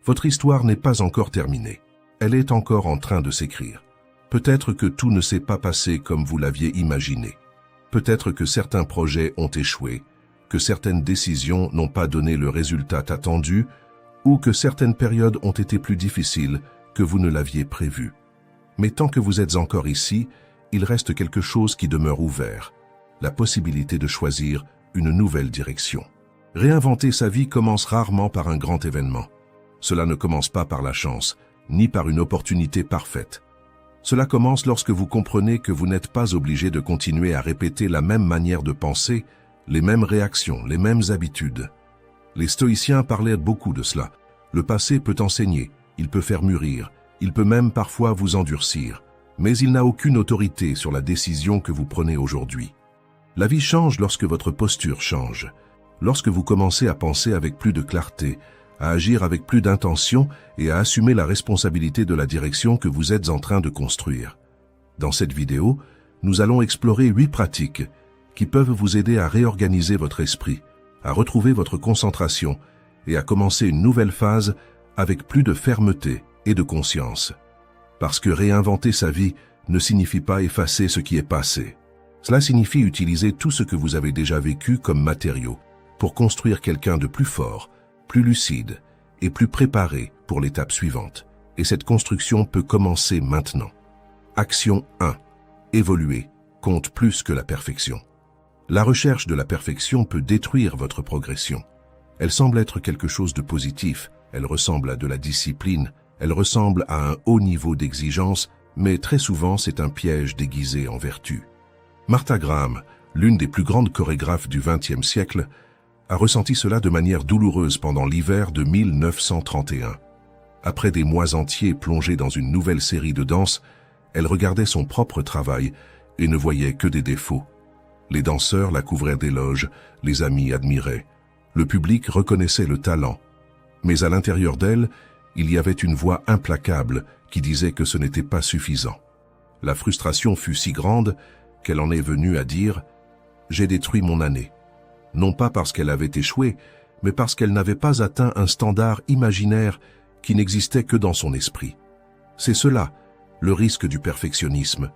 Votre histoire n'est pas encore terminée. Elle est encore en train de s'écrire. Peut-être que tout ne s'est pas passé comme vous l'aviez imaginé. Peut-être que certains projets ont échoué, que certaines décisions n'ont pas donné le résultat attendu, ou que certaines périodes ont été plus difficiles que vous ne l'aviez prévu. Mais tant que vous êtes encore ici, il reste quelque chose qui demeure ouvert, la possibilité de choisir une nouvelle direction. Réinventer sa vie commence rarement par un grand événement. Cela ne commence pas par la chance, ni par une opportunité parfaite. Cela commence lorsque vous comprenez que vous n'êtes pas obligé de continuer à répéter la même manière de penser, les mêmes réactions, les mêmes habitudes. Les stoïciens parlaient beaucoup de cela. Le passé peut enseigner, il peut faire mûrir, il peut même parfois vous endurcir, mais il n'a aucune autorité sur la décision que vous prenez aujourd'hui. La vie change lorsque votre posture change, lorsque vous commencez à penser avec plus de clarté, à agir avec plus d'intention et à assumer la responsabilité de la direction que vous êtes en train de construire. Dans cette vidéo, nous allons explorer 8 pratiques qui peuvent vous aider à réorganiser votre esprit, à retrouver votre concentration et à commencer une nouvelle phase avec plus de fermeté et de conscience. Parce que réinventer sa vie ne signifie pas effacer ce qui est passé. Cela signifie utiliser tout ce que vous avez déjà vécu comme matériau pour construire quelqu'un de plus fort, plus lucide et plus préparé pour l'étape suivante. Et cette construction peut commencer maintenant. Action 1. Évoluer compte plus que la perfection. La recherche de la perfection peut détruire votre progression. Elle semble être quelque chose de positif, elle ressemble à de la discipline, elle ressemble à un haut niveau d'exigence, mais très souvent c'est un piège déguisé en vertu. Martha Graham, l'une des plus grandes chorégraphes du XXe siècle, a ressenti cela de manière douloureuse pendant l'hiver de 1931. Après des mois entiers plongés dans une nouvelle série de danses, elle regardait son propre travail et ne voyait que des défauts. Les danseurs la couvraient d'éloges, les amis admiraient. Le public reconnaissait le talent. Mais à l'intérieur d'elle, il y avait une voix implacable qui disait que ce n'était pas suffisant. La frustration fut si grande qu'elle en est venue à dire « J'ai détruit mon année ». Non pas parce qu'elle avait échoué, mais parce qu'elle n'avait pas atteint un standard imaginaire qui n'existait que dans son esprit. C'est cela, le risque du perfectionnisme.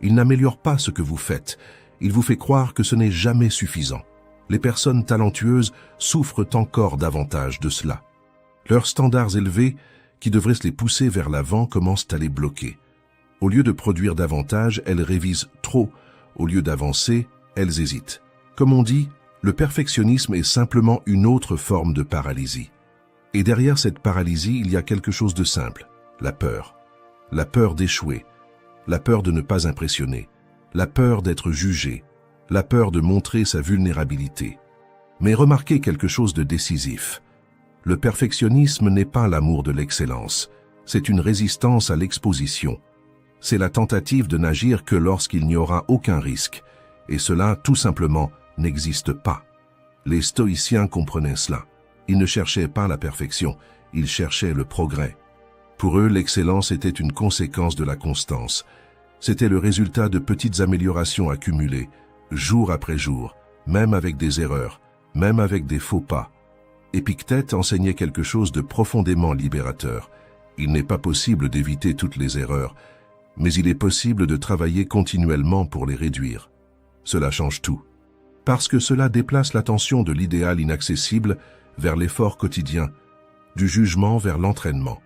Il n'améliore pas ce que vous faites, il vous fait croire que ce n'est jamais suffisant. Les personnes talentueuses souffrent encore davantage de cela. Leurs standards élevés, qui devraient les pousser vers l'avant, commencent à les bloquer. Au lieu de produire davantage, elles révisent trop. Au lieu d'avancer, elles hésitent. Comme on dit, le perfectionnisme est simplement une autre forme de paralysie. Et derrière cette paralysie, il y a quelque chose de simple, la peur. La peur d'échouer, la peur de ne pas impressionner, la peur d'être jugé, la peur de montrer sa vulnérabilité. Mais remarquez quelque chose de décisif. Le perfectionnisme n'est pas l'amour de l'excellence, c'est une résistance à l'exposition. C'est la tentative de n'agir que lorsqu'il n'y aura aucun risque, et cela, tout simplement, n'existe pas. Les stoïciens comprenaient cela. Ils ne cherchaient pas la perfection, ils cherchaient le progrès. Pour eux, l'excellence était une conséquence de la constance. C'était le résultat de petites améliorations accumulées, jour après jour, même avec des erreurs, même avec des faux pas. Épictète enseignait quelque chose de profondément libérateur. Il n'est pas possible d'éviter toutes les erreurs, mais il est possible de travailler continuellement pour les réduire. Cela change tout. Parce que cela déplace l'attention de l'idéal inaccessible vers l'effort quotidien, du jugement vers l'entraînement.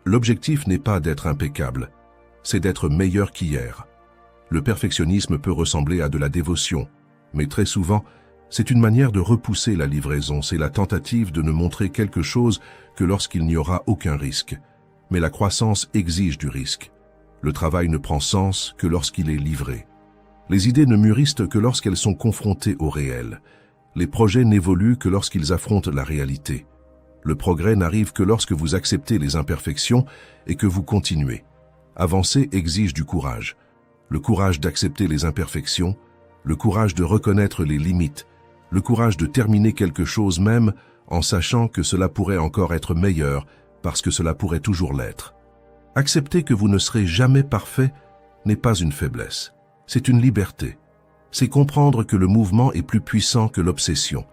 L'objectif n'est pas d'être impeccable, c'est d'être meilleur qu'hier. Le perfectionnisme peut ressembler à de la dévotion, mais très souvent, c'est une manière de repousser la livraison, c'est la tentative de ne montrer quelque chose que lorsqu'il n'y aura aucun risque. Mais la croissance exige du risque. Le travail ne prend sens que lorsqu'il est livré. Les idées ne mûrissent que lorsqu'elles sont confrontées au réel. Les projets n'évoluent que lorsqu'ils affrontent la réalité. Le progrès n'arrive que lorsque vous acceptez les imperfections et que vous continuez. Avancer exige du courage. Le courage d'accepter les imperfections, le courage de reconnaître les limites, le courage de terminer quelque chose même en sachant que cela pourrait encore être meilleur parce que cela pourrait toujours l'être. Accepter que vous ne serez jamais parfait n'est pas une faiblesse. C'est une liberté. C'est comprendre que le mouvement est plus puissant que l'obsession,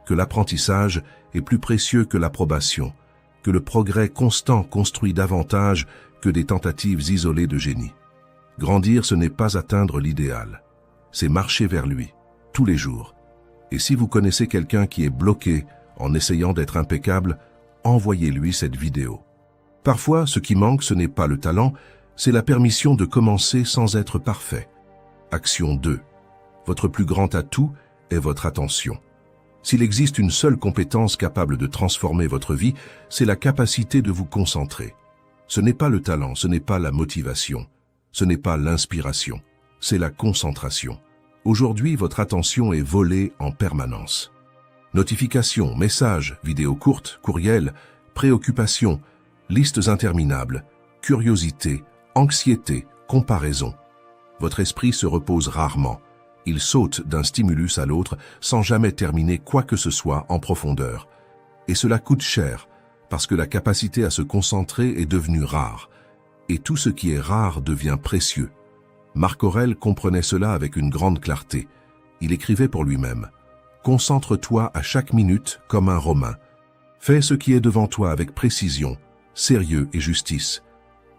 que l'apprentissage est plus précieux que l'approbation, que le progrès constant construit davantage que des tentatives isolées de génie. Grandir, ce n'est pas atteindre l'idéal, c'est marcher vers lui, tous les jours. Et si vous connaissez quelqu'un qui est bloqué en essayant d'être impeccable, envoyez-lui cette vidéo. Parfois, ce qui manque, ce n'est pas le talent, c'est la permission de commencer sans être parfait. Action 2. Votre plus grand atout est votre attention. S'il existe une seule compétence capable de transformer votre vie, c'est la capacité de vous concentrer. Ce n'est pas le talent, ce n'est pas la motivation, ce n'est pas l'inspiration, c'est la concentration. Aujourd'hui, votre attention est volée en permanence. Notifications, messages, vidéos courtes, courriels, préoccupations, listes interminables, curiosité, anxiété, comparaison. Votre esprit se repose rarement. Il saute d'un stimulus à l'autre sans jamais terminer quoi que ce soit en profondeur. Et cela coûte cher, parce que la capacité à se concentrer est devenue rare. Et tout ce qui est rare devient précieux. Marc Aurèle comprenait cela avec une grande clarté. Il écrivait pour lui-même « Concentre-toi à chaque minute comme un Romain. Fais ce qui est devant toi avec précision, sérieux et justice. »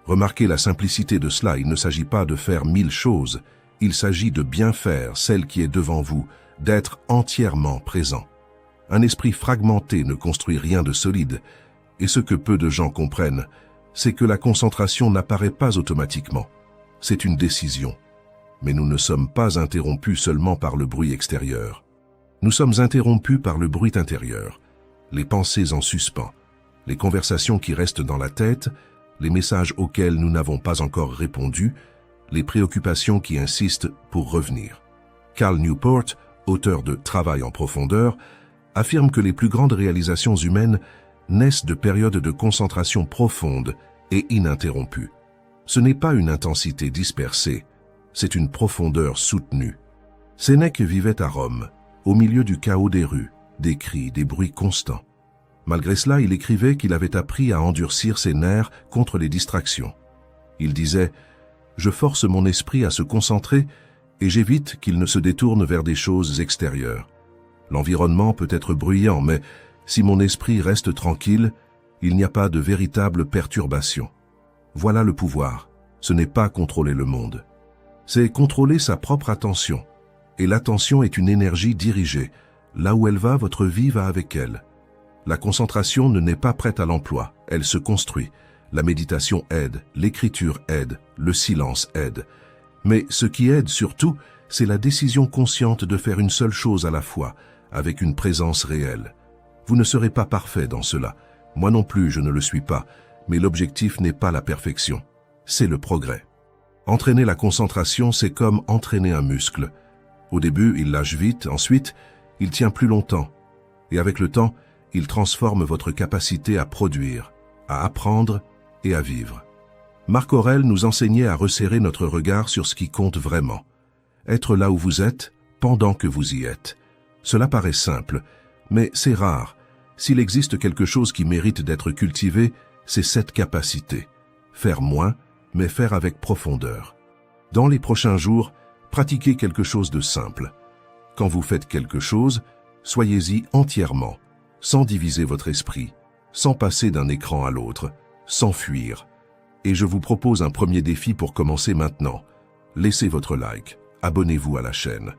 Remarquez la simplicité de cela, il ne s'agit pas de faire 1000 choses, il s'agit de bien faire celle qui est devant vous, d'être entièrement présent. Un esprit fragmenté ne construit rien de solide, et ce que peu de gens comprennent, c'est que la concentration n'apparaît pas automatiquement. C'est une décision. Mais nous ne sommes pas interrompus seulement par le bruit extérieur. Nous sommes interrompus par le bruit intérieur, les pensées en suspens, les conversations qui restent dans la tête, les messages auxquels nous n'avons pas encore répondu, les préoccupations qui insistent pour revenir. Cal Newport, auteur de Travail en profondeur, affirme que les plus grandes réalisations humaines naissent de périodes de concentration profonde et ininterrompue. Ce n'est pas une intensité dispersée, c'est une profondeur soutenue. Sénèque vivait à Rome, au milieu du chaos des rues, des cris, des bruits constants. Malgré cela, il écrivait qu'il avait appris à endurcir ses nerfs contre les distractions. Il disait « Je force mon esprit à se concentrer et j'évite qu'il ne se détourne vers des choses extérieures. L'environnement peut être bruyant, mais si mon esprit reste tranquille, il n'y a pas de véritable perturbation. Voilà le pouvoir, ce n'est pas contrôler le monde. C'est contrôler sa propre attention. Et l'attention est une énergie dirigée. Là où elle va, votre vie va avec elle. La concentration ne n'est pas prête à l'emploi, elle se construit. La méditation aide, l'écriture aide, le silence aide. Mais ce qui aide surtout, c'est la décision consciente de faire une seule chose à la fois, avec une présence réelle. Vous ne serez pas parfait dans cela. Moi non plus, je ne le suis pas. Mais l'objectif n'est pas la perfection, c'est le progrès. Entraîner la concentration, c'est comme entraîner un muscle. Au début, il lâche vite, ensuite, il tient plus longtemps. Et avec le temps, il transforme votre capacité à produire, à apprendre et à vivre. Marc Aurèle nous enseignait à resserrer notre regard sur ce qui compte vraiment. Être là où vous êtes, pendant que vous y êtes. Cela paraît simple, mais c'est rare. S'il existe quelque chose qui mérite d'être cultivé, c'est cette capacité. Faire moins, mais faire avec profondeur. Dans les prochains jours, pratiquez quelque chose de simple. Quand vous faites quelque chose, soyez-y entièrement, sans diviser votre esprit, sans passer d'un écran à l'autre, sans fuir. Et je vous propose un premier défi pour commencer maintenant. Laissez votre like, abonnez-vous à la chaîne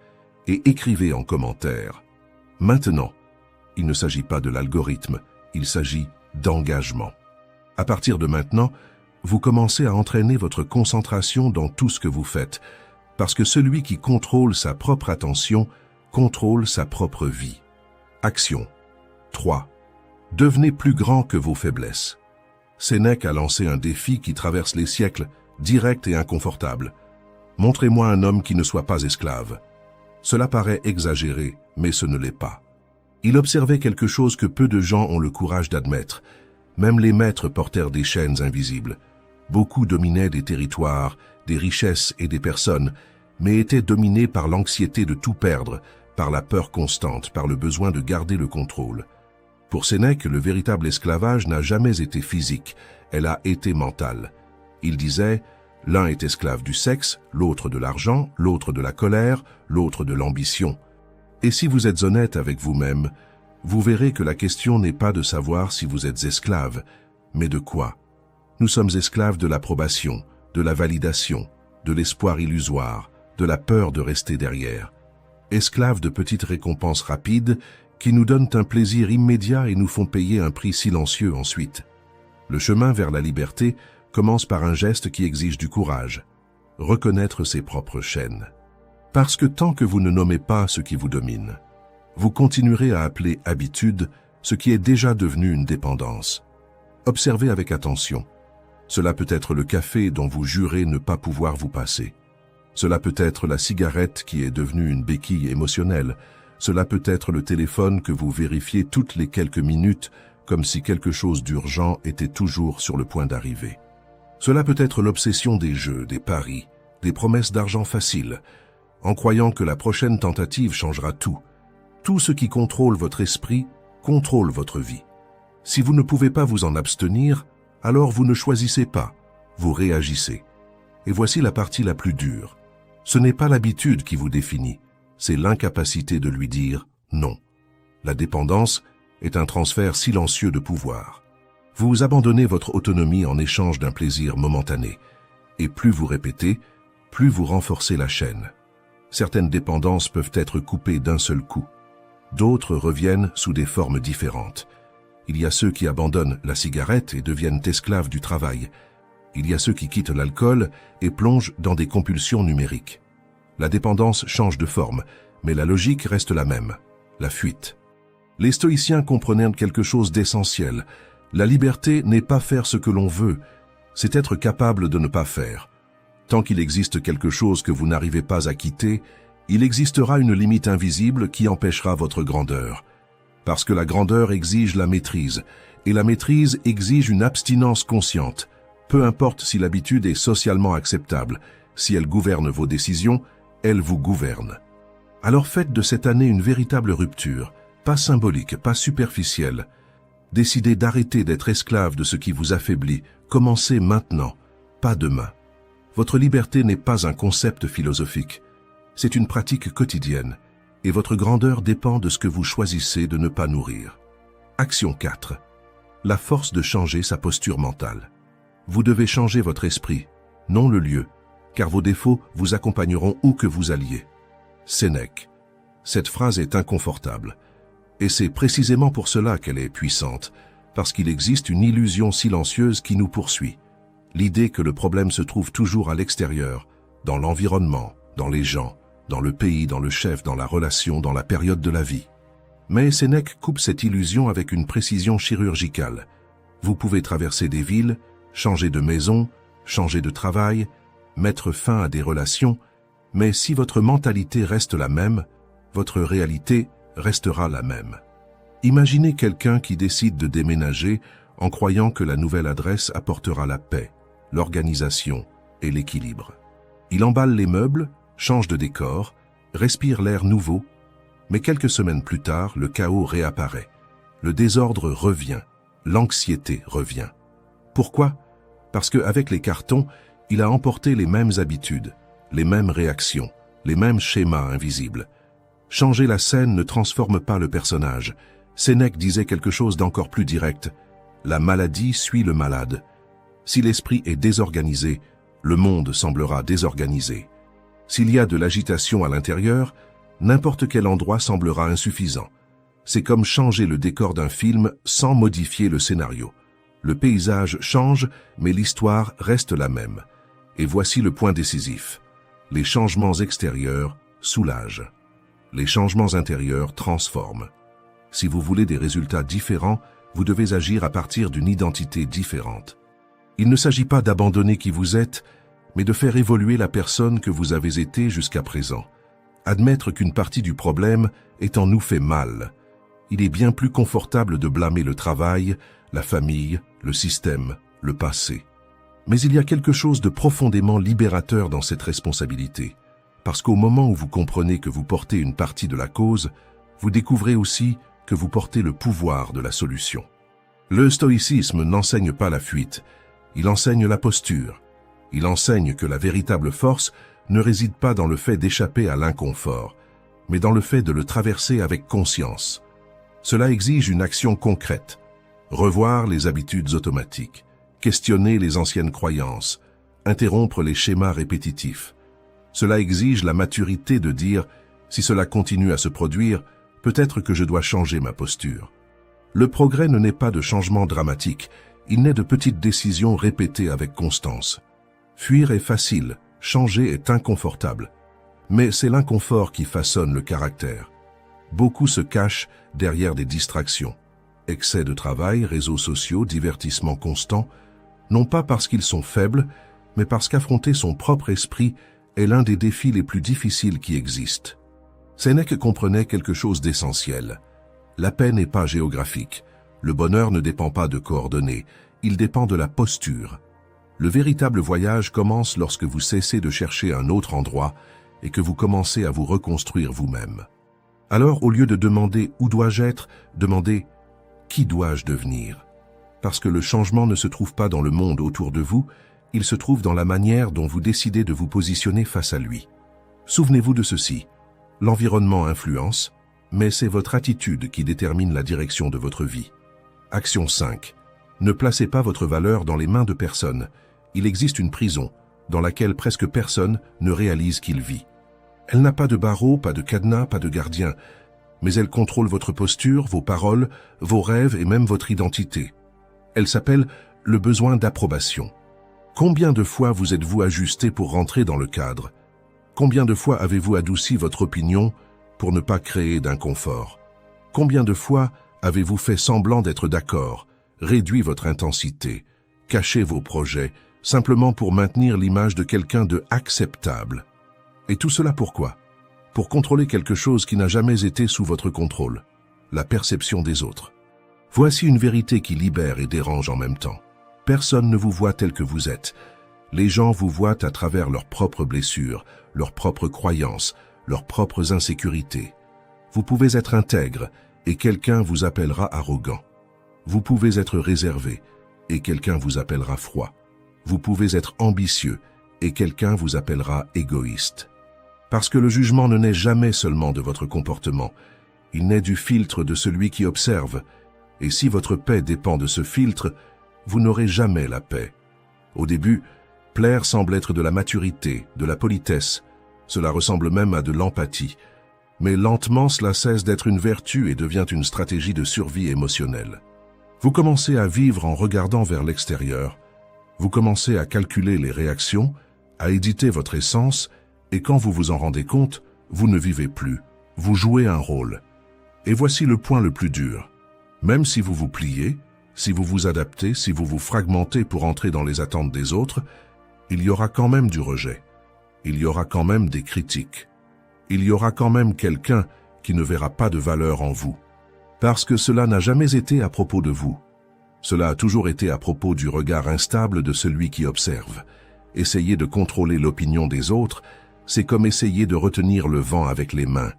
et écrivez en commentaire. Maintenant, il ne s'agit pas de l'algorithme, il s'agit d'engagement. À partir de maintenant, vous commencez à entraîner votre concentration dans tout ce que vous faites, parce que celui qui contrôle sa propre attention contrôle sa propre vie. Action 3. Devenez plus grand que vos faiblesses. Sénèque a lancé un défi qui traverse les siècles, direct et inconfortable. Montrez-moi un homme qui ne soit pas esclave. Cela paraît exagéré, mais ce ne l'est pas. Il observait quelque chose que peu de gens ont le courage d'admettre. Même les maîtres portèrent des chaînes invisibles. Beaucoup dominaient des territoires, des richesses et des personnes, mais étaient dominés par l'anxiété de tout perdre, par la peur constante, par le besoin de garder le contrôle. Pour Sénèque, le véritable esclavage n'a jamais été physique, elle a été mentale. Il disait, l'un est esclave du sexe, l'autre de l'argent, l'autre de la colère, l'autre de l'ambition. Et si vous êtes honnête avec vous-même, vous verrez que la question n'est pas de savoir si vous êtes esclave, mais de quoi? Nous sommes esclaves de l'approbation, de la validation, de l'espoir illusoire, de la peur de rester derrière. Esclaves de petites récompenses rapides qui nous donnent un plaisir immédiat et nous font payer un prix silencieux ensuite. Le chemin vers la liberté commence par un geste qui exige du courage, reconnaître ses propres chaînes. Parce que tant que vous ne nommez pas ce qui vous domine, vous continuerez à appeler habitude ce qui est déjà devenu une dépendance. Observez avec attention. Cela peut être le café dont vous jurez ne pas pouvoir vous passer. Cela peut être la cigarette qui est devenue une béquille émotionnelle. Cela peut être le téléphone que vous vérifiez toutes les quelques minutes comme si quelque chose d'urgent était toujours sur le point d'arriver. Cela peut être l'obsession des jeux, des paris, des promesses d'argent facile, en croyant que la prochaine tentative changera tout. Tout ce qui contrôle votre esprit contrôle votre vie. Si vous ne pouvez pas vous en abstenir, alors vous ne choisissez pas, vous réagissez. Et voici la partie la plus dure. Ce n'est pas l'habitude qui vous définit, c'est l'incapacité de lui dire non. La dépendance est un transfert silencieux de pouvoir. Vous abandonnez votre autonomie en échange d'un plaisir momentané. Et plus vous répétez, plus vous renforcez la chaîne. Certaines dépendances peuvent être coupées d'un seul coup. D'autres reviennent sous des formes différentes. Il y a ceux qui abandonnent la cigarette et deviennent esclaves du travail. Il y a ceux qui quittent l'alcool et plongent dans des compulsions numériques. La dépendance change de forme, mais la logique reste la même, la fuite. Les stoïciens comprenaient quelque chose d'essentiel. La liberté n'est pas faire ce que l'on veut, c'est être capable de ne pas faire. Tant qu'il existe quelque chose que vous n'arrivez pas à quitter, il existera une limite invisible qui empêchera votre grandeur. Parce que la grandeur exige la maîtrise, et la maîtrise exige une abstinence consciente. Peu importe si l'habitude est socialement acceptable, si elle gouverne vos décisions, elle vous gouverne. Alors faites de cette année une véritable rupture, pas symbolique, pas superficielle. Décidez d'arrêter d'être esclave de ce qui vous affaiblit. Commencez maintenant, pas demain. Votre liberté n'est pas un concept philosophique. C'est une pratique quotidienne, et votre grandeur dépend de ce que vous choisissez de ne pas nourrir. Action 4. La force de changer sa posture mentale. Vous devez changer votre esprit, non le lieu, car vos défauts vous accompagneront où que vous alliez. Sénèque. Cette phrase est inconfortable, et c'est précisément pour cela qu'elle est puissante, parce qu'il existe une illusion silencieuse qui nous poursuit. L'idée que le problème se trouve toujours à l'extérieur, dans l'environnement, dans les gens, dans le pays, dans le chef, dans la relation, dans la période de la vie. Mais Sénèque coupe cette illusion avec une précision chirurgicale. Vous pouvez traverser des villes, changer de maison, changer de travail, mettre fin à des relations, mais si votre mentalité reste la même, votre réalité restera la même. Imaginez quelqu'un qui décide de déménager en croyant que la nouvelle adresse apportera la paix, l'organisation et l'équilibre. Il emballe les meubles, change de décor, respire l'air nouveau, mais quelques semaines plus tard, le chaos réapparaît. Le désordre revient, l'anxiété revient. Pourquoi? Parce qu'avec les cartons, il a emporté les mêmes habitudes, les mêmes réactions, les mêmes schémas invisibles. Changer la scène ne transforme pas le personnage. Sénèque disait quelque chose d'encore plus direct. La maladie suit le malade. Si l'esprit est désorganisé, le monde semblera désorganisé. S'il y a de l'agitation à l'intérieur, n'importe quel endroit semblera insuffisant. C'est comme changer le décor d'un film sans modifier le scénario. Le paysage change, mais l'histoire reste la même. Et voici le point décisif. Les changements extérieurs soulagent. Les changements intérieurs transforment. Si vous voulez des résultats différents, vous devez agir à partir d'une identité différente. Il ne s'agit pas d'abandonner qui vous êtes, mais de faire évoluer la personne que vous avez été jusqu'à présent. Admettre qu'une partie du problème est en nous fait mal. Il est bien plus confortable de blâmer le travail, la famille, le système, le passé. Mais il y a quelque chose de profondément libérateur dans cette responsabilité, parce qu'au moment où vous comprenez que vous portez une partie de la cause, vous découvrez aussi que vous portez le pouvoir de la solution. Le stoïcisme n'enseigne pas la fuite, il enseigne la posture. Il enseigne que la véritable force ne réside pas dans le fait d'échapper à l'inconfort, mais dans le fait de le traverser avec conscience. Cela exige une action concrète. Revoir les habitudes automatiques, questionner les anciennes croyances, interrompre les schémas répétitifs. Cela exige la maturité de dire « si cela continue à se produire, peut-être que je dois changer ma posture ». Le progrès ne naît pas de changements dramatiques, il naît de petites décisions répétées avec constance. Fuir est facile, changer est inconfortable. Mais c'est l'inconfort qui façonne le caractère. Beaucoup se cachent derrière des distractions. Excès de travail, réseaux sociaux, divertissements constants, non pas parce qu'ils sont faibles, mais parce qu'affronter son propre esprit est l'un des défis les plus difficiles qui existent. Sénèque comprenait quelque chose d'essentiel. La paix n'est pas géographique. Le bonheur ne dépend pas de coordonnées, il dépend de la posture. Le véritable voyage commence lorsque vous cessez de chercher un autre endroit et que vous commencez à vous reconstruire vous-même. Alors, au lieu de demander « où dois-je être ?», demandez « qui dois-je devenir ?» Parce que le changement ne se trouve pas dans le monde autour de vous, il se trouve dans la manière dont vous décidez de vous positionner face à lui. Souvenez-vous de ceci, l'environnement influence, mais c'est votre attitude qui détermine la direction de votre vie. Action 5. Ne placez pas votre valeur dans les mains de personne. Il existe une prison dans laquelle presque personne ne réalise qu'il vit. Elle n'a pas de barreaux, pas de cadenas, pas de gardien, mais elle contrôle votre posture, vos paroles, vos rêves et même votre identité. Elle s'appelle le besoin d'approbation. Combien de fois vous êtes-vous ajusté pour rentrer dans le cadre? Combien de fois avez-vous adouci votre opinion pour ne pas créer d'inconfort? Combien de fois avez-vous fait semblant d'être d'accord, réduit votre intensité, caché vos projets, simplement pour maintenir l'image de quelqu'un de acceptable? Et tout cela pourquoi? Pour contrôler quelque chose qui n'a jamais été sous votre contrôle, la perception des autres. Voici une vérité qui libère et dérange en même temps. Personne ne vous voit tel que vous êtes. Les gens vous voient à travers leurs propres blessures, leurs propres croyances, leurs propres insécurités. Vous pouvez être intègre et quelqu'un vous appellera arrogant. Vous pouvez être réservé et quelqu'un vous appellera froid. Vous pouvez être ambitieux et quelqu'un vous appellera égoïste. Parce que le jugement ne naît jamais seulement de votre comportement, il naît du filtre de celui qui observe. Et si votre paix dépend de ce filtre, vous n'aurez jamais la paix. Au début, plaire semble être de la maturité, de la politesse. Cela ressemble même à de l'empathie. Mais lentement, cela cesse d'être une vertu et devient une stratégie de survie émotionnelle. Vous commencez à vivre en regardant vers l'extérieur. Vous commencez à calculer les réactions, à éditer votre essence, et quand vous vous en rendez compte, vous ne vivez plus. Vous jouez un rôle. Et voici le point le plus dur. Même si vous vous pliez, si vous vous adaptez, si vous vous fragmentez pour entrer dans les attentes des autres, il y aura quand même du rejet. Il y aura quand même des critiques. Il y aura quand même quelqu'un qui ne verra pas de valeur en vous. Parce que cela n'a jamais été à propos de vous. Cela a toujours été à propos du regard instable de celui qui observe. Essayer de contrôler l'opinion des autres, c'est comme essayer de retenir le vent avec les mains.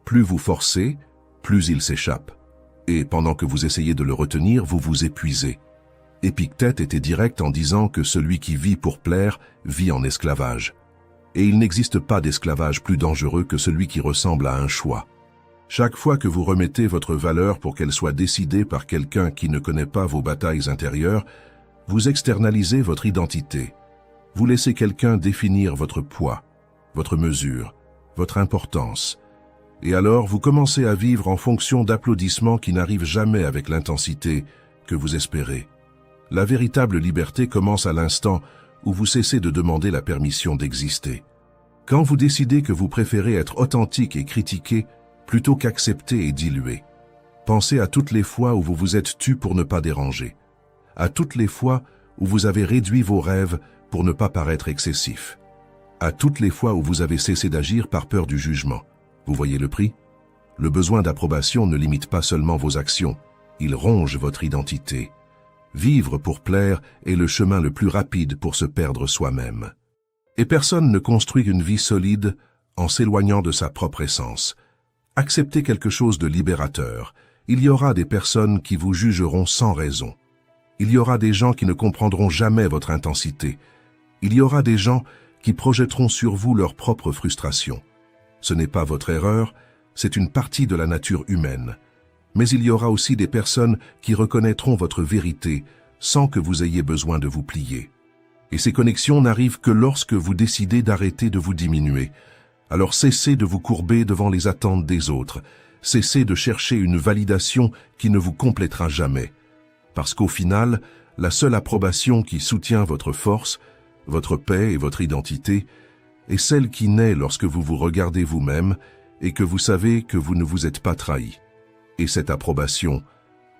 Plus vous forcez, plus il s'échappe. Et pendant que vous essayez de le retenir, vous vous épuisez. Épictète était direct en disant que celui qui vit pour plaire vit en esclavage. Et il n'existe pas d'esclavage plus dangereux que celui qui ressemble à un choix. Chaque fois que vous remettez votre valeur pour qu'elle soit décidée par quelqu'un qui ne connaît pas vos batailles intérieures, vous externalisez votre identité. Vous laissez quelqu'un définir votre poids, votre mesure, votre importance. Et alors, vous commencez à vivre en fonction d'applaudissements qui n'arrivent jamais avec l'intensité que vous espérez. La véritable liberté commence à l'instant où vous cessez de demander la permission d'exister. Quand vous décidez que vous préférez être authentique et critiqué plutôt qu'accepter et dilué. Pensez à toutes les fois où vous vous êtes tu pour ne pas déranger. À toutes les fois où vous avez réduit vos rêves pour ne pas paraître excessif. À toutes les fois où vous avez cessé d'agir par peur du jugement. Vous voyez le prix? Le besoin d'approbation ne limite pas seulement vos actions, il ronge votre identité. Vivre pour plaire est le chemin le plus rapide pour se perdre soi-même. Et personne ne construit une vie solide en s'éloignant de sa propre essence. Acceptez quelque chose de libérateur. Il y aura des personnes qui vous jugeront sans raison. Il y aura des gens qui ne comprendront jamais votre intensité. Il y aura des gens qui projetteront sur vous leur propre frustration. Ce n'est pas votre erreur, c'est une partie de la nature humaine. Mais il y aura aussi des personnes qui reconnaîtront votre vérité sans que vous ayez besoin de vous plier. Et ces connexions n'arrivent que lorsque vous décidez d'arrêter de vous diminuer. Alors cessez de vous courber devant les attentes des autres. Cessez de chercher une validation qui ne vous complétera jamais. Parce qu'au final, la seule approbation qui soutient votre force, votre paix et votre identité est celle qui naît lorsque vous vous regardez vous-même et que vous savez que vous ne vous êtes pas trahi. Et cette approbation,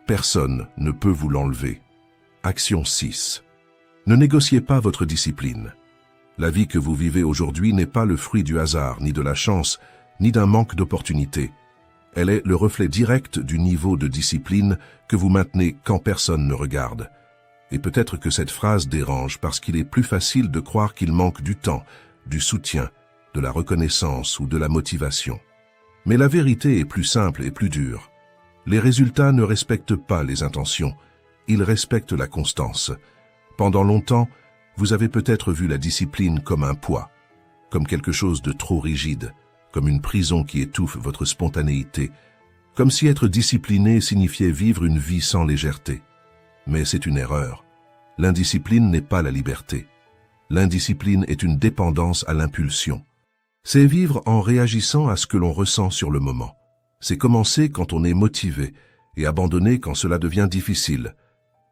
personne ne peut vous l'enlever. Action 6. Ne négociez pas votre discipline. La vie que vous vivez aujourd'hui n'est pas le fruit du hasard, ni de la chance, ni d'un manque d'opportunités. Elle est le reflet direct du niveau de discipline que vous maintenez quand personne ne regarde. Et peut-être que cette phrase dérange parce qu'il est plus facile de croire qu'il manque du temps, du soutien, de la reconnaissance ou de la motivation. Mais la vérité est plus simple et plus dure. Les résultats ne respectent pas les intentions, ils respectent la constance. Pendant longtemps, vous avez peut-être vu la discipline comme un poids, comme quelque chose de trop rigide, comme une prison qui étouffe votre spontanéité, comme si être discipliné signifiait vivre une vie sans légèreté. Mais c'est une erreur. L'indiscipline n'est pas la liberté. L'indiscipline est une dépendance à l'impulsion. C'est vivre en réagissant à ce que l'on ressent sur le moment. C'est commencer quand on est motivé et abandonner quand cela devient difficile.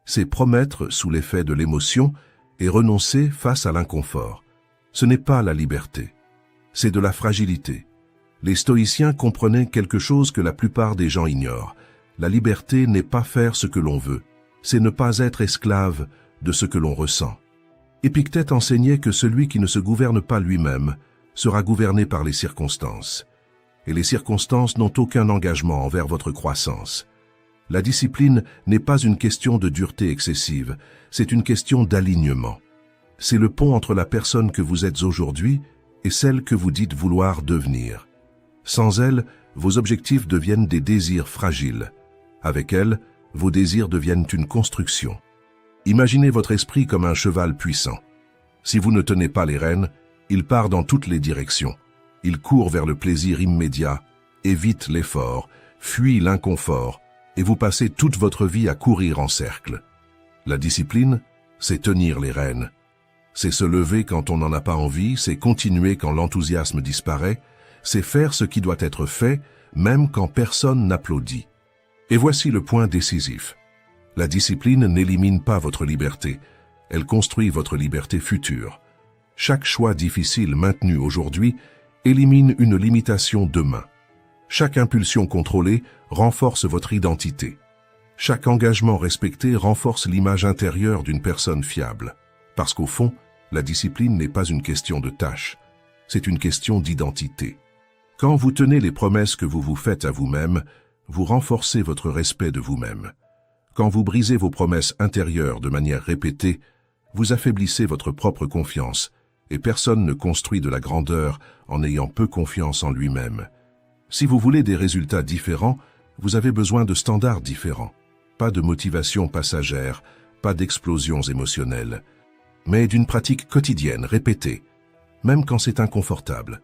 C'est promettre sous l'effet de l'émotion et renoncer face à l'inconfort. Ce n'est pas la liberté. C'est de la fragilité. Les stoïciens comprenaient quelque chose que la plupart des gens ignorent. La liberté n'est pas faire ce que l'on veut. C'est ne pas être esclave de ce que l'on ressent. Épictète enseignait que celui qui ne se gouverne pas lui-même sera gouverné par les circonstances. Et les circonstances n'ont aucun engagement envers votre croissance. La discipline n'est pas une question de dureté excessive, c'est une question d'alignement. C'est le pont entre la personne que vous êtes aujourd'hui et celle que vous dites vouloir devenir. Sans elle, vos objectifs deviennent des désirs fragiles. Avec elle, vos désirs deviennent une construction. Imaginez votre esprit comme un cheval puissant. Si vous ne tenez pas les rênes, il part dans toutes les directions. Il court vers le plaisir immédiat, évite l'effort, fuit l'inconfort, et vous passez toute votre vie à courir en cercle. La discipline, c'est tenir les rênes. C'est se lever quand on n'en a pas envie, c'est continuer quand l'enthousiasme disparaît, c'est faire ce qui doit être fait, même quand personne n'applaudit. Et voici le point décisif. La discipline n'élimine pas votre liberté, elle construit votre liberté future. Chaque choix difficile maintenu aujourd'hui élimine une limitation demain. Chaque impulsion contrôlée renforce votre identité. Chaque engagement respecté renforce l'image intérieure d'une personne fiable. Parce qu'au fond, la discipline n'est pas une question de tâche, c'est une question d'identité. Quand vous tenez les promesses que vous vous faites à vous-même, vous renforcez votre respect de vous-même. Quand vous brisez vos promesses intérieures de manière répétée, vous affaiblissez votre propre confiance, et personne ne construit de la grandeur en ayant peu confiance en lui-même. Si vous voulez des résultats différents, vous avez besoin de standards différents. Pas de motivation passagère, pas d'explosions émotionnelles, mais d'une pratique quotidienne, répétée, même quand c'est inconfortable.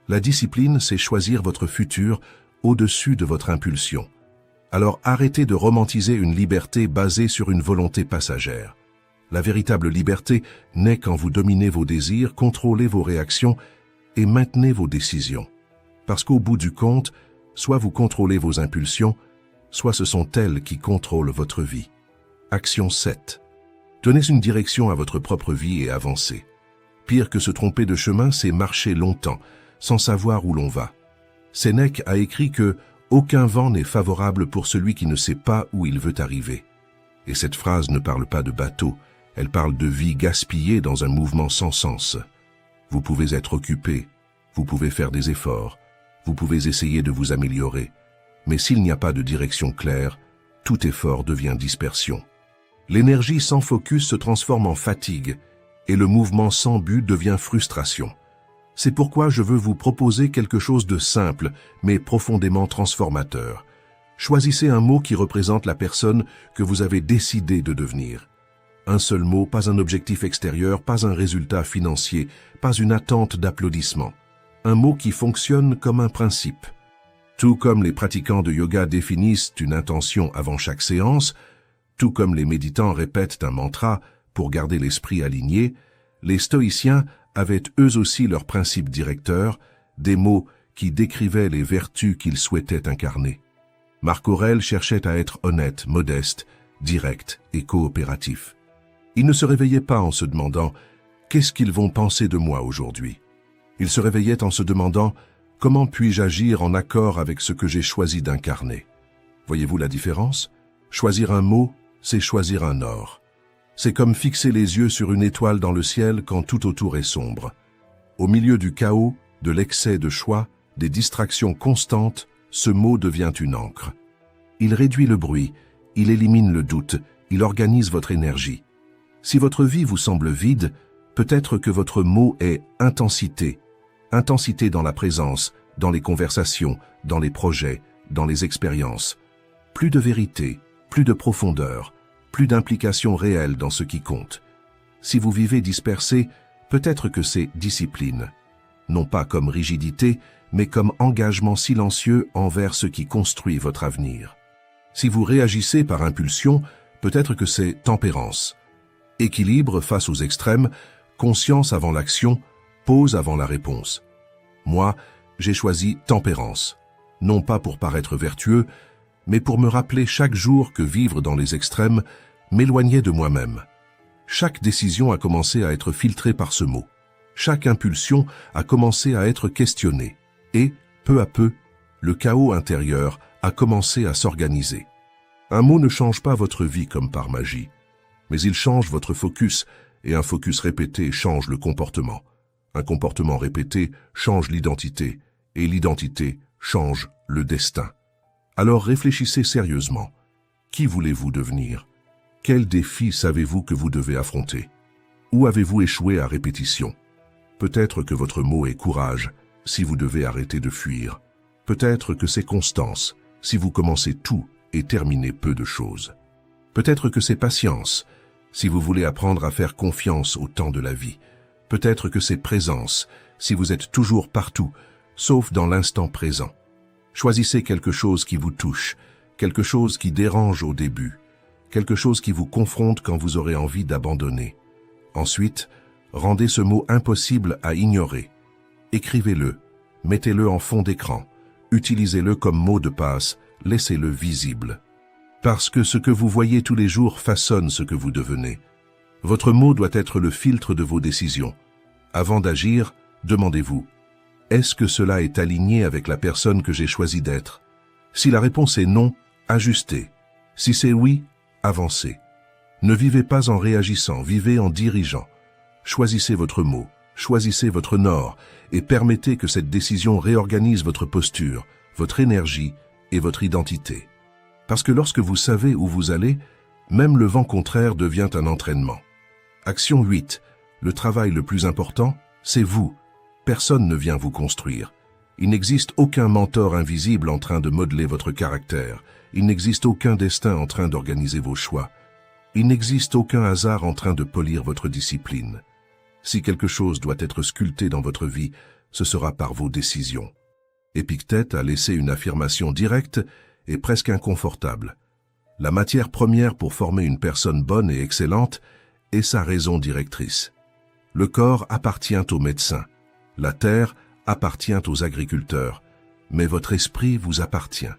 La discipline, c'est choisir votre futur au-dessus de votre impulsion. Alors arrêtez de romantiser une liberté basée sur une volonté passagère. La véritable liberté naît quand vous dominez vos désirs, contrôlez vos réactions et maintenez vos décisions. Parce qu'au bout du compte, soit vous contrôlez vos impulsions, soit ce sont elles qui contrôlent votre vie. Action 7. Donnez une direction à votre propre vie et avancez. Pire que se tromper de chemin, c'est marcher longtemps, sans savoir où l'on va. Sénèque a écrit que « aucun vent n'est favorable pour celui qui ne sait pas où il veut arriver ». Et cette phrase ne parle pas de bateau, elle parle de vie gaspillée dans un mouvement sans sens. Vous pouvez être occupé, vous pouvez faire des efforts, vous pouvez essayer de vous améliorer, mais s'il n'y a pas de direction claire, tout effort devient dispersion. L'énergie sans focus se transforme en fatigue et le mouvement sans but devient frustration. C'est pourquoi je veux vous proposer quelque chose de simple, mais profondément transformateur. Choisissez un mot qui représente la personne que vous avez décidé de devenir. Un seul mot, pas un objectif extérieur, pas un résultat financier, pas une attente d'applaudissement. Un mot qui fonctionne comme un principe. Tout comme les pratiquants de yoga définissent une intention avant chaque séance, tout comme les méditants répètent un mantra pour garder l'esprit aligné, les stoïciens avaient eux aussi leurs principes directeurs, des mots qui décrivaient les vertus qu'ils souhaitaient incarner. Marc Aurèle cherchait à être honnête, modeste, direct et coopératif. Il ne se réveillait pas en se demandant « Qu'est-ce qu'ils vont penser de moi aujourd'hui ?» Il se réveillait en se demandant « Comment puis-je agir en accord avec ce que j'ai choisi d'incarner ?» Voyez-vous la différence? Choisir un mot, c'est choisir un or. C'est comme fixer les yeux sur une étoile dans le ciel quand tout autour est sombre. Au milieu du chaos, de l'excès de choix, des distractions constantes, ce mot devient une encre. Il réduit le bruit, il élimine le doute, il organise votre énergie. Si votre vie vous semble vide, peut-être que votre mot est intensité. Intensité dans la présence, dans les conversations, dans les projets, dans les expériences. Plus de vérité, plus de profondeur, plus d'implication réelle dans ce qui compte. Si vous vivez dispersé, peut-être que c'est discipline. Non pas comme rigidité, mais comme engagement silencieux envers ce qui construit votre avenir. Si vous réagissez par impulsion, peut-être que c'est tempérance. Équilibre face aux extrêmes, conscience avant l'action, pause avant la réponse. Moi, j'ai choisi tempérance. Non pas pour paraître vertueux, mais pour me rappeler chaque jour que vivre dans les extrêmes m'éloignait de moi-même. Chaque décision a commencé à être filtrée par ce mot. Chaque impulsion a commencé à être questionnée. Et, peu à peu, le chaos intérieur a commencé à s'organiser. Un mot ne change pas votre vie comme par magie, mais il change votre focus, et un focus répété change le comportement. Un comportement répété change l'identité, et l'identité change le destin. Alors réfléchissez sérieusement. Qui voulez-vous devenir? Quel défi savez-vous que vous devez affronter? Où avez-vous échoué à répétition? Peut-être que votre mot est courage, si vous devez arrêter de fuir. Peut-être que c'est constance, si vous commencez tout et terminez peu de choses. Peut-être que c'est patience, si vous voulez apprendre à faire confiance au temps de la vie. Peut-être que c'est présence, si vous êtes toujours partout, sauf dans l'instant présent. Choisissez quelque chose qui vous touche, quelque chose qui dérange au début, quelque chose qui vous confronte quand vous aurez envie d'abandonner. Ensuite, rendez ce mot impossible à ignorer. Écrivez-le, mettez-le en fond d'écran, utilisez-le comme mot de passe, laissez-le visible. Parce que ce que vous voyez tous les jours façonne ce que vous devenez. Votre mot doit être le filtre de vos décisions. Avant d'agir, demandez-vous, est-ce que cela est aligné avec la personne que j'ai choisi d'être? Si la réponse est non, ajustez. Si c'est oui, avancez. Ne vivez pas en réagissant, vivez en dirigeant. Choisissez votre mot, choisissez votre nord et permettez que cette décision réorganise votre posture, votre énergie et votre identité. Parce que lorsque vous savez où vous allez, même le vent contraire devient un entraînement. Action 8. Le travail le plus important, c'est vous. Personne ne vient vous construire. Il n'existe aucun mentor invisible en train de modeler votre caractère. Il n'existe aucun destin en train d'organiser vos choix. Il n'existe aucun hasard en train de polir votre discipline. Si quelque chose doit être sculpté dans votre vie, ce sera par vos décisions. Épictète a laissé une affirmation directe et presque inconfortable. La matière première pour former une personne bonne et excellente est sa raison directrice. Le corps appartient aux médecins. La terre appartient aux agriculteurs. Mais votre esprit vous appartient.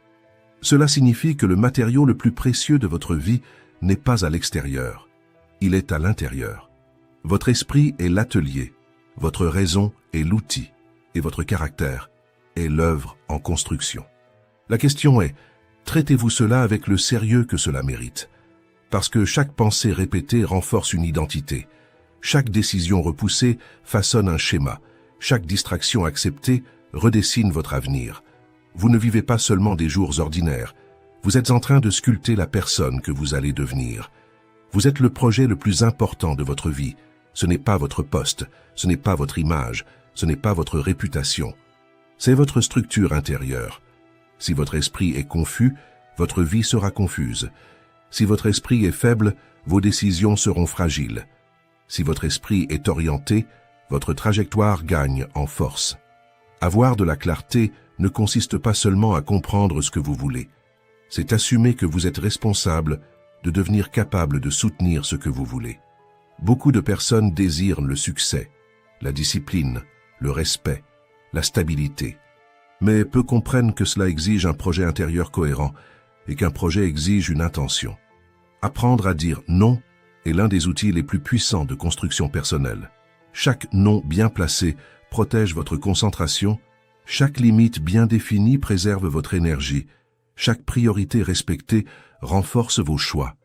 Cela signifie que le matériau le plus précieux de votre vie n'est pas à l'extérieur. Il est à l'intérieur. Votre esprit est l'atelier, votre raison est l'outil, et votre caractère est l'œuvre en construction. La question est, traitez-vous cela avec le sérieux que cela mérite? Parce que chaque pensée répétée renforce une identité. Chaque décision repoussée façonne un schéma. Chaque distraction acceptée redessine votre avenir. Vous ne vivez pas seulement des jours ordinaires. Vous êtes en train de sculpter la personne que vous allez devenir. Vous êtes le projet le plus important de votre vie. Ce n'est pas votre poste, ce n'est pas votre image, ce n'est pas votre réputation. C'est votre structure intérieure. Si votre esprit est confus, votre vie sera confuse. Si votre esprit est faible, vos décisions seront fragiles. Si votre esprit est orienté, votre trajectoire gagne en force. Avoir de la clarté ne consiste pas seulement à comprendre ce que vous voulez. C'est assumer que vous êtes responsable de devenir capable de soutenir ce que vous voulez. Beaucoup de personnes désirent le succès, la discipline, le respect, la stabilité. Mais peu comprennent que cela exige un projet intérieur cohérent et qu'un projet exige une intention. Apprendre à dire non est l'un des outils les plus puissants de construction personnelle. Chaque non bien placé protège votre concentration, chaque limite bien définie préserve votre énergie, chaque priorité respectée renforce vos choix.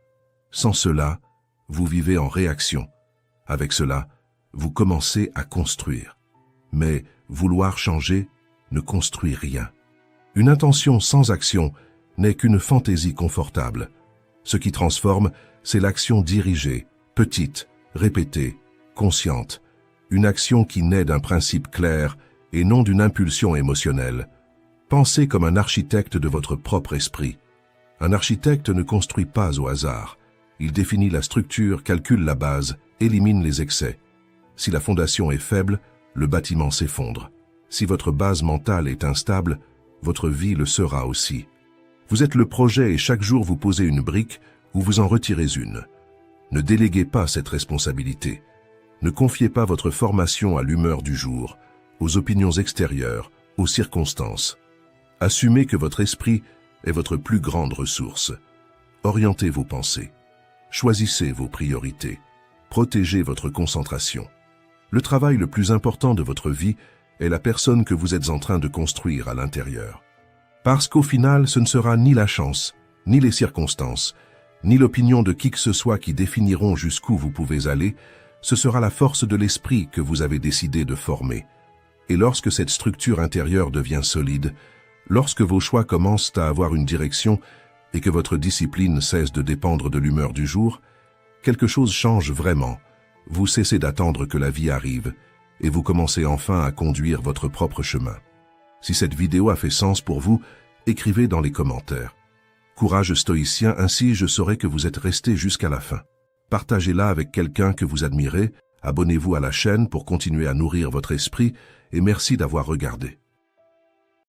Sans cela, vous vivez en réaction. Avec cela, vous commencez à construire. Mais vouloir changer ne construit rien. Une intention sans action n'est qu'une fantaisie confortable. Ce qui transforme, c'est l'action dirigée, petite, répétée, consciente. Une action qui naît d'un principe clair et non d'une impulsion émotionnelle. Pensez comme un architecte de votre propre esprit. Un architecte ne construit pas au hasard. Il définit la structure, calcule la base, élimine les excès. Si la fondation est faible, le bâtiment s'effondre. Si votre base mentale est instable, votre vie le sera aussi. Vous êtes le projet et chaque jour vous posez une brique ou vous en retirez une. Ne déléguez pas cette responsabilité. Ne confiez pas votre formation à l'humeur du jour, aux opinions extérieures, aux circonstances. Assumez que votre esprit est votre plus grande ressource. Orientez vos pensées. Choisissez vos priorités. Protégez votre concentration. Le travail le plus important de votre vie est la personne que vous êtes en train de construire à l'intérieur. Parce qu'au final, ce ne sera ni la chance, ni les circonstances, ni l'opinion de qui que ce soit qui définiront jusqu'où vous pouvez aller, ce sera la force de l'esprit que vous avez décidé de former. Et lorsque cette structure intérieure devient solide, lorsque vos choix commencent à avoir une direction et que votre discipline cesse de dépendre de l'humeur du jour, quelque chose change vraiment. Vous cessez d'attendre que la vie arrive et vous commencez enfin à conduire votre propre chemin. Si cette vidéo a fait sens pour vous, écrivez dans les commentaires. Courage stoïcien, ainsi je saurai que vous êtes resté jusqu'à la fin. Partagez-la avec quelqu'un que vous admirez, abonnez-vous à la chaîne pour continuer à nourrir votre esprit et merci d'avoir regardé.